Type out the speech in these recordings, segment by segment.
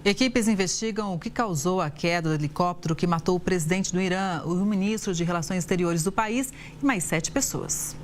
Equipes investigam o que causou a queda do helicóptero que matou o presidente do Irã, o ministro de Relações Exteriores do país e mais 7 pessoas.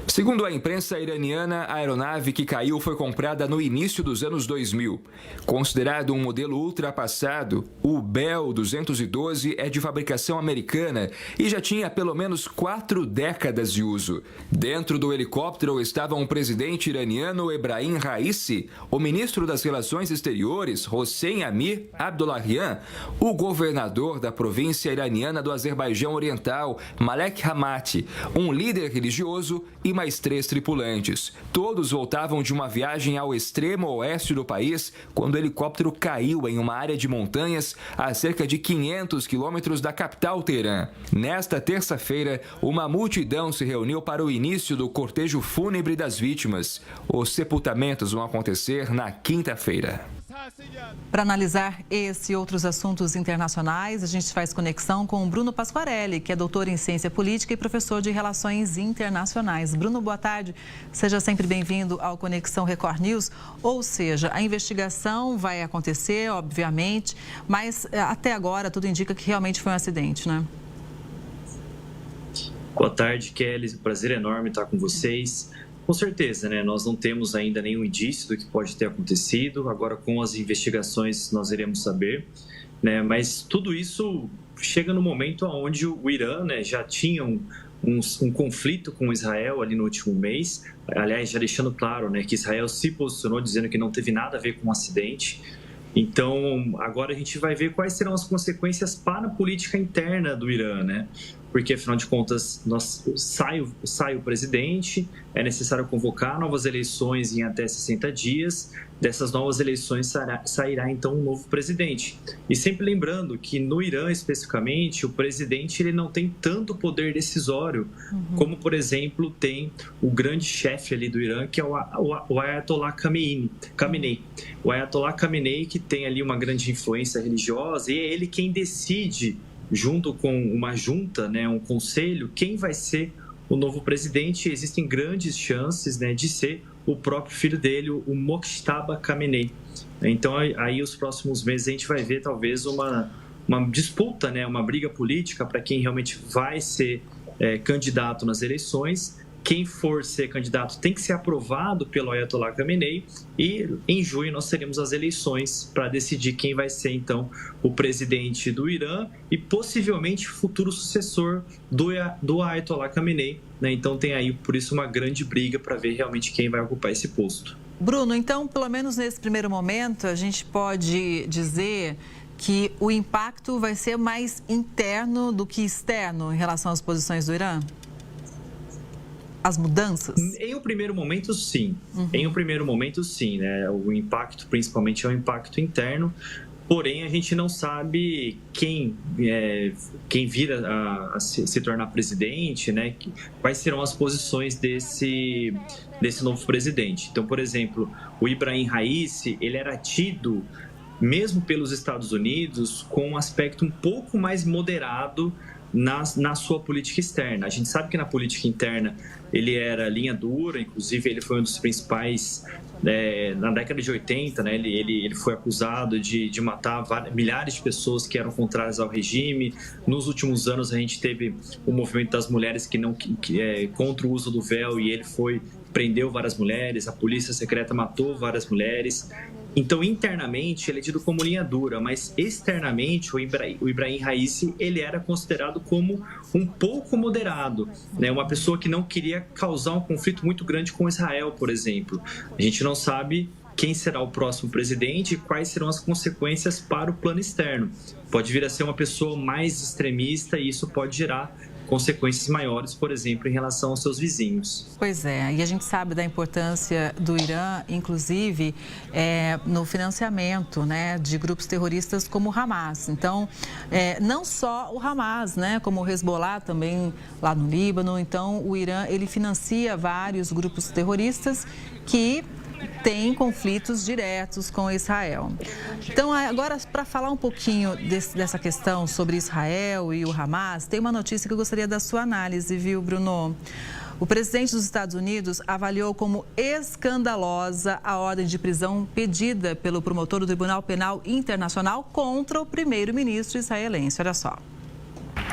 Segundo a imprensa iraniana, a aeronave que caiu foi comprada no início dos anos 2000. Considerado um modelo ultrapassado, o Bell 212 é de fabricação americana e já tinha pelo menos 4 décadas de uso. Dentro do helicóptero estavam o presidente iraniano Ebrahim Raisi, o ministro das Relações Exteriores, Hossein Amir Abdollahian, o governador da província iraniana do Azerbaijão Oriental, Malek Hamati, um líder religioso e mais 3 tripulantes. Todos voltavam de uma viagem ao extremo oeste do país quando o helicóptero caiu em uma área de montanhas a cerca de 500 quilômetros da capital Teherã. Nesta terça-feira, uma multidão se reuniu para o início do cortejo fúnebre das vítimas. Os sepultamentos vão acontecer na quinta-feira. Para analisar esse e outros assuntos internacionais, a gente faz conexão com o Bruno Pasquarelli, que é doutor em ciência política e professor de relações internacionais. Bruno, boa tarde. Seja sempre bem-vindo ao Conexão Record News. Ou seja, a investigação vai acontecer, obviamente, mas até agora tudo indica que realmente foi um acidente, né? Boa tarde, Kelly. Prazer enorme estar com vocês. Com certeza, né? Nós não temos ainda nenhum indício do que pode ter acontecido. Agora, com as investigações, nós iremos saber, né? Mas tudo isso chega no momento onde o Irã, né, já tinha um conflito com Israel ali no último mês. Aliás, já deixando claro, né, que Israel se posicionou dizendo que não teve nada a ver com o acidente. Então, agora a gente vai ver quais serão as consequências para a política interna do Irã, né? Porque, afinal de contas, sai o presidente, é necessário convocar novas eleições em até 60 dias. Dessas novas eleições sairá, então, um novo presidente. E sempre lembrando que, no Irã, especificamente, o presidente ele não tem tanto poder decisório como, por exemplo, tem o grande chefe ali do Irã, que é o Ayatollah Khamenei. O Ayatollah Khamenei, que tem ali uma grande influência religiosa, e é ele quem decide, junto com uma junta, né, um conselho, quem vai ser o novo presidente. Existem grandes chances, né, de ser o próprio filho dele, o Mojtaba Khamenei. Então, aí os próximos meses a gente vai ver talvez uma disputa, né, uma briga política para quem realmente vai ser candidato nas eleições. Quem for ser candidato tem que ser aprovado pelo Ayatollah Khamenei e em junho nós teremos as eleições para decidir quem vai ser então o presidente do Irã e possivelmente futuro sucessor do Ayatollah Khamenei, né? Então tem aí por isso uma grande briga para ver realmente quem vai ocupar esse posto. Bruno, então pelo menos nesse primeiro momento a gente pode dizer que o impacto vai ser mais interno do que externo em relação às posições do Irã? As mudanças? Em um primeiro momento, sim. Em um primeiro momento, sim, né? O impacto, principalmente, é o impacto interno. Porém, a gente não sabe quem vira a se tornar presidente, né? Quais serão as posições desse novo presidente. Então, por exemplo, o Ebrahim Raisi, ele era tido, mesmo pelos Estados Unidos, com um aspecto um pouco mais moderado na sua política externa. A gente sabe que na política interna ele era linha dura, inclusive ele foi um dos principais, na década de 80, né, ele foi acusado de matar milhares de pessoas que eram contrárias ao regime. Nos últimos anos a gente teve o movimento das mulheres contra o uso do véu e ele prendeu várias mulheres, a polícia secreta matou várias mulheres. Então, internamente, ele é tido como linha dura, mas externamente, o Ebrahim Raisi, ele era considerado como um pouco moderado, né? Uma pessoa que não queria causar um conflito muito grande com Israel, por exemplo. A gente não sabe quem será o próximo presidente e quais serão as consequências para o plano externo. Pode vir a ser uma pessoa mais extremista e isso pode gerar consequências maiores, por exemplo, em relação aos seus vizinhos. Pois é, e a gente sabe da importância do Irã, inclusive, no financiamento, né, de grupos terroristas como o Hamas. Então, não só o Hamas, né, como o Hezbollah também lá no Líbano. Então, o Irã, ele financia vários grupos terroristas que tem conflitos diretos com Israel. Então, agora, para falar um pouquinho dessa questão sobre Israel e o Hamas, tem uma notícia que eu gostaria da sua análise, viu, Bruno? O presidente dos Estados Unidos avaliou como escandalosa a ordem de prisão pedida pelo promotor do Tribunal Penal Internacional contra o primeiro-ministro israelense. Olha só.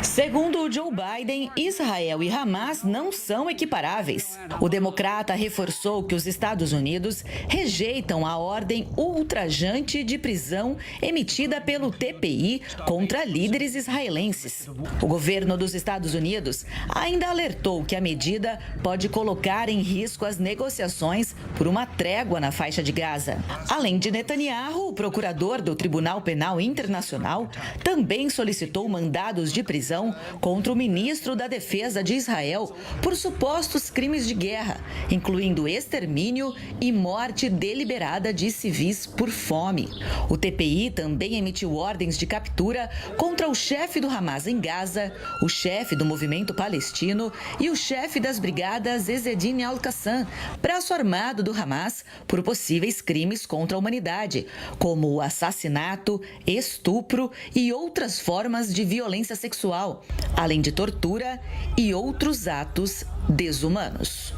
Segundo o Joe Biden, Israel e Hamas não são equiparáveis. O democrata reforçou que os Estados Unidos rejeitam a ordem ultrajante de prisão emitida pelo TPI contra líderes israelenses. O governo dos Estados Unidos ainda alertou que a medida pode colocar em risco as negociações por uma trégua na faixa de Gaza. Além de Netanyahu, o procurador do Tribunal Penal Internacional também solicitou mandados de prisão contra o ministro da Defesa de Israel por supostos crimes de guerra, incluindo extermínio e morte deliberada de civis por fome. O TPI também emitiu ordens de captura contra o chefe do Hamas em Gaza, o chefe do movimento palestino e o chefe das brigadas Ezzedine Al-Qassam, braço armado do Hamas, por possíveis crimes contra a humanidade, como o assassinato, estupro e outras formas de violência sexual, além de tortura e outros atos desumanos.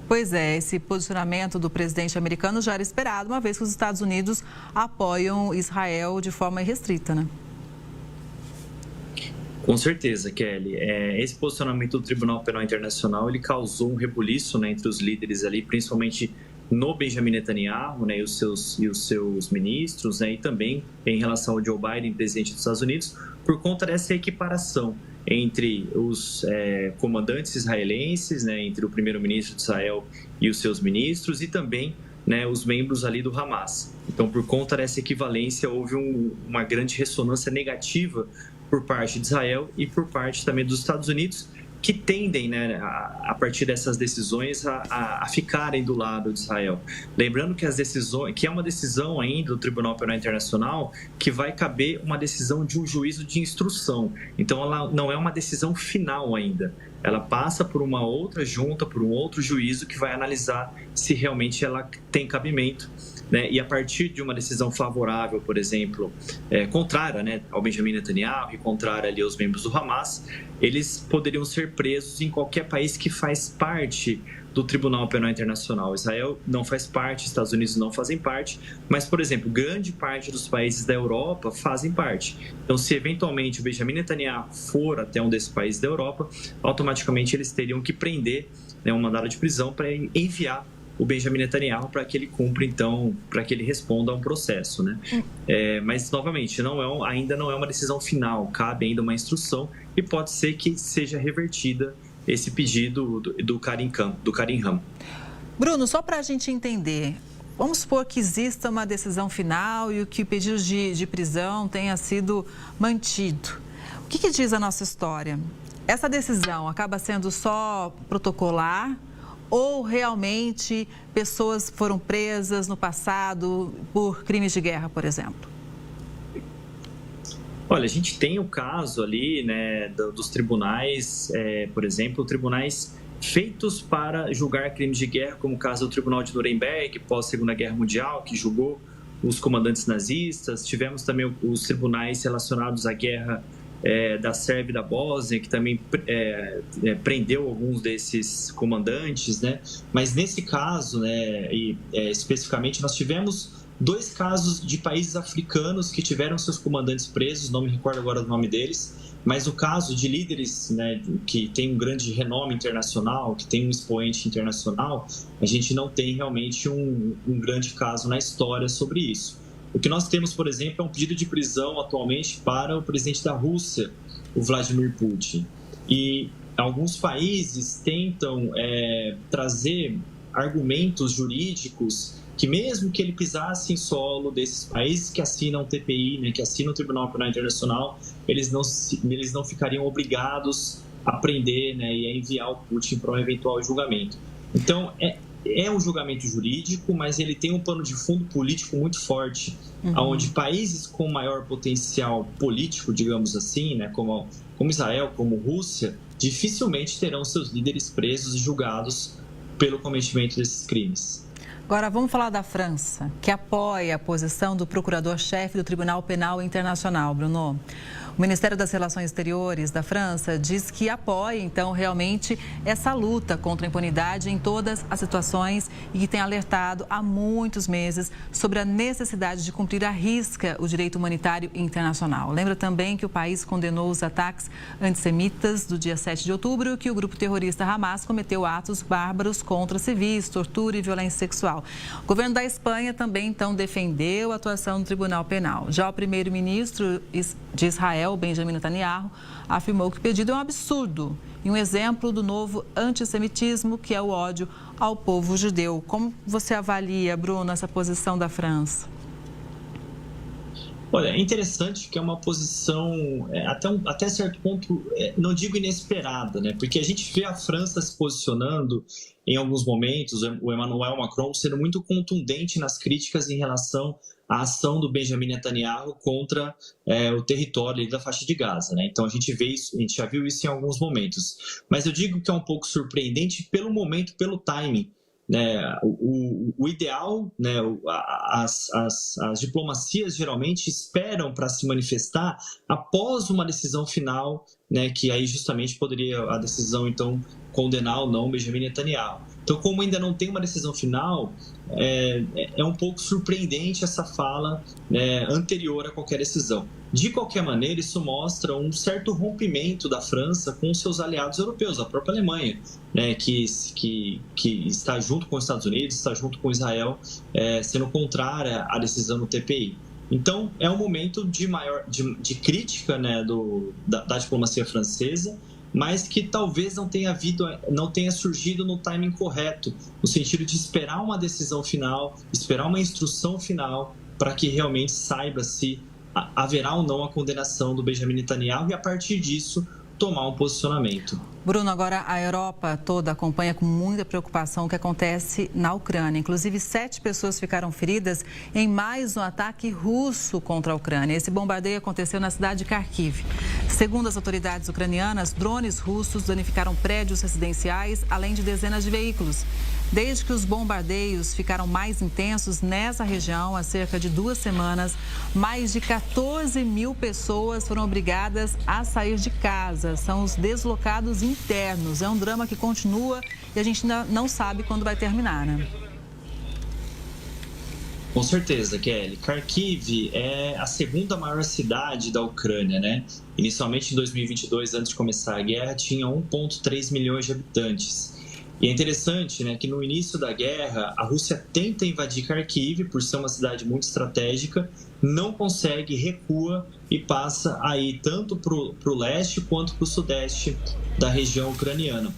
Pois é, esse posicionamento do presidente americano já era esperado, uma vez que os Estados Unidos apoiam Israel de forma irrestrita, né? Com certeza, Kelly. Esse posicionamento do Tribunal Penal Internacional, ele causou um rebuliço, né, entre os líderes ali, principalmente no Benjamin Netanyahu, né, e os seus ministros, né, e também em relação ao Joe Biden, presidente dos Estados Unidos, por conta dessa equiparação entre os comandantes israelenses, né, entre o primeiro-ministro de Israel e os seus ministros, e também, né, os membros ali do Hamas. Então, por conta dessa equivalência, houve uma grande ressonância negativa por parte de Israel e por parte também dos Estados Unidos, que tendem, né, a partir dessas decisões, a ficarem do lado de Israel. Lembrando que é uma decisão ainda do Tribunal Penal Internacional que vai caber uma decisão de um juízo de instrução. Então, ela não é uma decisão final ainda. Ela passa por uma outra junta, por um outro juízo que vai analisar se realmente ela tem cabimento, né? E a partir de uma decisão favorável, por exemplo, contrária, né, ao Benjamin Netanyahu e contrária ali aos membros do Hamas, eles poderiam ser presos em qualquer país que faz parte do Tribunal Penal Internacional. Israel não faz parte, Estados Unidos não fazem parte, mas, por exemplo, grande parte dos países da Europa fazem parte. Então, se eventualmente o Benjamin Netanyahu for até um desses países da Europa, automaticamente eles teriam que prender, né, um mandado de prisão para enviar o Benjamin Netanyahu para que ele cumpra, então, para que ele responda a um processo, né? Mas, novamente, ainda não é uma decisão final, cabe ainda uma instrução e pode ser que seja revertida esse pedido do Karim Khan. Bruno, só para a gente entender, vamos supor que exista uma decisão final e que o pedido de prisão tenha sido mantido. O que diz a nossa história? Essa decisão acaba sendo só protocolar ou realmente pessoas foram presas no passado por crimes de guerra, por exemplo? Olha, a gente tem o caso ali, né, dos tribunais, por exemplo, tribunais feitos para julgar crimes de guerra, como o caso do Tribunal de Nuremberg, pós-Segunda Guerra Mundial, que julgou os comandantes nazistas. Tivemos também os tribunais relacionados à guerra da Sérvia e da Bósnia, que também prendeu alguns desses comandantes, né? Mas nesse caso, né, especificamente, nós tivemos 2 casos de países africanos que tiveram seus comandantes presos, não me recordo agora do nome deles, mas o caso de líderes, né, que tem um grande renome internacional, que tem um expoente internacional, a gente não tem realmente um grande caso na história sobre isso. O que nós temos, por exemplo, é um pedido de prisão atualmente para o presidente da Rússia, o Vladimir Putin. E alguns países tentam trazer argumentos jurídicos que, mesmo que ele pisasse em solo desses países que assinam o TPI, né, que assinam o Tribunal Penal Internacional, eles não ficariam obrigados a prender, né, e a enviar o Putin para um eventual julgamento. Então, é um julgamento jurídico, mas ele tem um pano de fundo político muito forte, onde países com maior potencial político, digamos assim, né, como Israel, como Rússia, dificilmente terão seus líderes presos e julgados pelo cometimento desses crimes. Agora, vamos falar da França, que apoia a posição do procurador-chefe do Tribunal Penal Internacional, Bruno. O Ministério das Relações Exteriores da França diz que apoia, então, realmente essa luta contra a impunidade em todas as situações e que tem alertado há muitos meses sobre a necessidade de cumprir à risca o direito humanitário internacional. Lembra também que o país condenou os ataques antissemitas do dia 7 de outubro, que o grupo terrorista Hamas cometeu atos bárbaros contra civis, tortura e violência sexual. O governo da Espanha também, então, defendeu a atuação do Tribunal Penal. Já o primeiro-ministro de Israel, Benjamin Netanyahu, afirmou que o pedido é um absurdo e um exemplo do novo antissemitismo, que é o ódio ao povo judeu. Como você avalia, Bruno, essa posição da França? Olha, é interessante que é uma posição, até certo ponto, não digo inesperada, né? Porque a gente vê a França se posicionando em alguns momentos, o Emmanuel Macron sendo muito contundente nas críticas em relação à ação do Benjamin Netanyahu contra o território da faixa de Gaza, né? Então a gente vê isso, a gente já viu isso em alguns momentos. Mas eu digo que é um pouco surpreendente pelo momento, pelo timing. Né, o ideal, né, as diplomacias geralmente esperam para se manifestar após uma decisão final, né, que aí justamente poderia a decisão então condenar ou não Benjamin Netanyahu. Então, como ainda não tem uma decisão final, é um pouco surpreendente essa fala, né, anterior a qualquer decisão. De qualquer maneira, isso mostra um certo rompimento da França com seus aliados europeus, a própria Alemanha, né, que está junto com os Estados Unidos, está junto com Israel, sendo contrária à decisão do TPI. Então, é um momento de crítica, né, da diplomacia francesa, mas que talvez não tenha surgido no timing correto, no sentido de esperar uma decisão final, esperar uma instrução final para que realmente saiba se haverá ou não a condenação do Benjamin Netanyahu e, a partir disso, tomar um posicionamento. Bruno, agora a Europa toda acompanha com muita preocupação o que acontece na Ucrânia. Inclusive, 7 pessoas ficaram feridas em mais um ataque russo contra a Ucrânia. Esse bombardeio aconteceu na cidade de Kharkiv. Segundo as autoridades ucranianas, drones russos danificaram prédios residenciais, além de dezenas de veículos. Desde que os bombardeios ficaram mais intensos nessa região, há cerca de 2 semanas, mais de 14 mil pessoas foram obrigadas a sair de casa. São os deslocados internos. É um drama que continua e a gente ainda não sabe quando vai terminar, né? Com certeza, Kelly. Kharkiv é a segunda maior cidade da Ucrânia, né? Inicialmente, em 2022, antes de começar a guerra, tinha 1,3 milhões de habitantes. E é interessante, né, que no início da guerra, a Rússia tenta invadir Kharkiv, por ser uma cidade muito estratégica, não consegue, recua e passa aí tanto para o leste quanto para o sudeste da região ucraniana.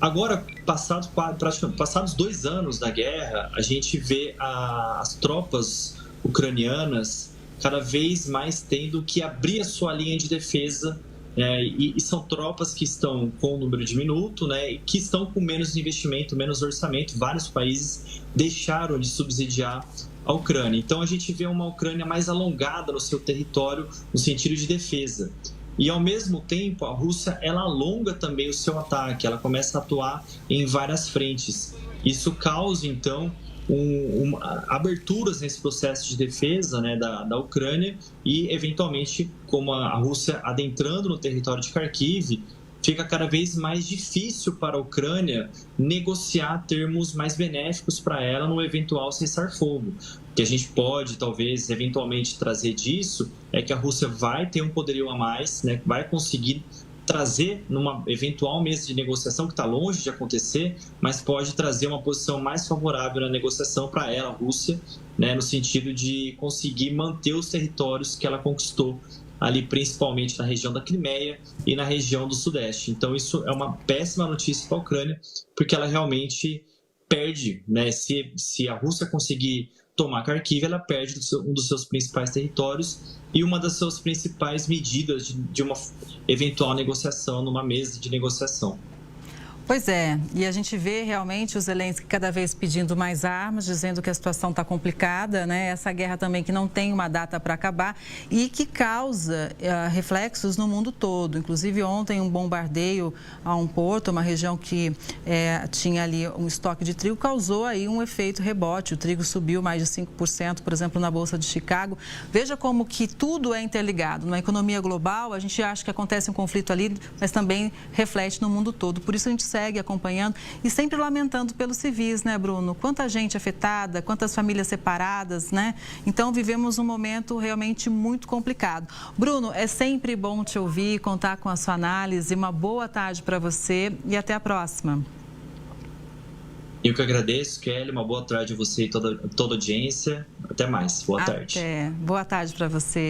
Agora, passados 2 anos da guerra, a gente vê as tropas ucranianas cada vez mais tendo que abrir a sua linha de defesa. E são tropas que estão com um número diminuto, né, e que estão com menos investimento, menos orçamento. Vários países deixaram de subsidiar a Ucrânia. Então, a gente vê uma Ucrânia mais alongada no seu território, no sentido de defesa. E, ao mesmo tempo, a Rússia ela alonga também o seu ataque, ela começa a atuar em várias frentes. Isso causa, então, aberturas nesse processo de defesa, né, da Ucrânia e, eventualmente, como a Rússia adentrando no território de Kharkiv, fica cada vez mais difícil para a Ucrânia negociar termos mais benéficos para ela no eventual cessar-fogo. O que a gente pode, talvez, eventualmente trazer disso é que a Rússia vai ter um poderio a mais, né, vai conseguir trazer numa eventual mesa de negociação que está longe de acontecer, mas pode trazer uma posição mais favorável na negociação para ela, a Rússia, né, no sentido de conseguir manter os territórios que ela conquistou ali, principalmente na região da Crimeia e na região do Sudeste. Então, isso é uma péssima notícia para a Ucrânia, porque ela realmente perde, né? Se a Rússia conseguir tomar Kharkiv, ela perde um dos seus principais territórios e uma das suas principais medidas de uma eventual negociação, numa mesa de negociação. Pois é, e a gente vê realmente o Zelensky cada vez pedindo mais armas, dizendo que a situação está complicada, né? Essa guerra também que não tem uma data para acabar e que causa reflexos no mundo todo. Inclusive ontem um bombardeio a um porto, uma região que tinha ali um estoque de trigo, causou aí um efeito rebote. O trigo subiu mais de 5%, por exemplo, na Bolsa de Chicago. Veja como que tudo é interligado. Na economia global, a gente acha que acontece um conflito ali, mas também reflete no mundo todo. Por isso a gente segue acompanhando e sempre lamentando pelos civis, né, Bruno? Quanta gente afetada, quantas famílias separadas, né? Então, vivemos um momento realmente muito complicado. Bruno, é sempre bom te ouvir, contar com a sua análise. Uma boa tarde para você e até a próxima. Eu que agradeço, Kelly. Uma boa tarde a você e toda a audiência. Até mais. Boa tarde. Boa tarde para você.